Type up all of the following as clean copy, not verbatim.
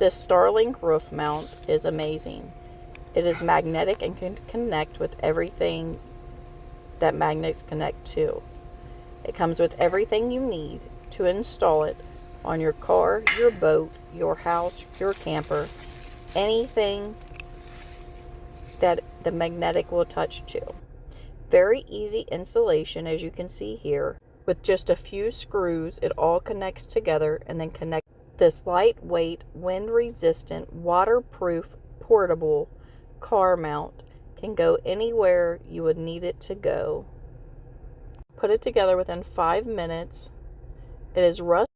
This Starlink roof mount is amazing. It is magnetic and can connect with everything that magnets connect to. It comes with everything you need to install it on your car, your boat, your house, your camper, anything that the magnetic will touch to. Very easy installation, as you can see here. With just a few screws, it all connects together and then connects. This lightweight, wind-resistant, waterproof, portable car mount can go anywhere you would need it to go. Put it together within 5 minutes. It is rust.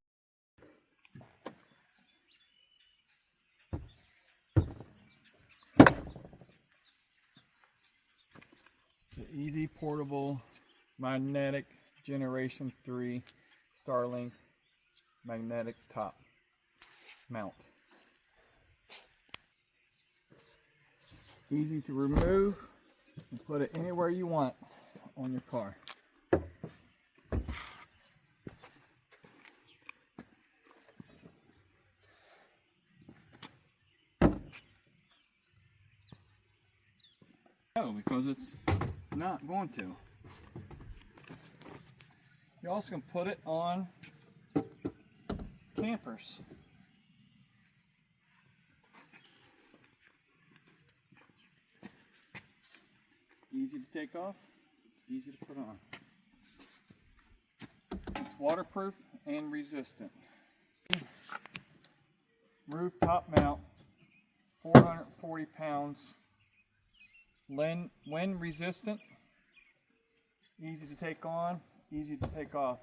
The easy portable magnetic Generation 3 Starlink magnetic top mount. Easy to remove and put it anywhere you want on your car. No, because it's not going to. You also can put it on campers. Easy to take off, easy to put on. It's waterproof and resistant. Rooftop mount, 440 pounds. Wind resistant, easy to take on, easy to take off.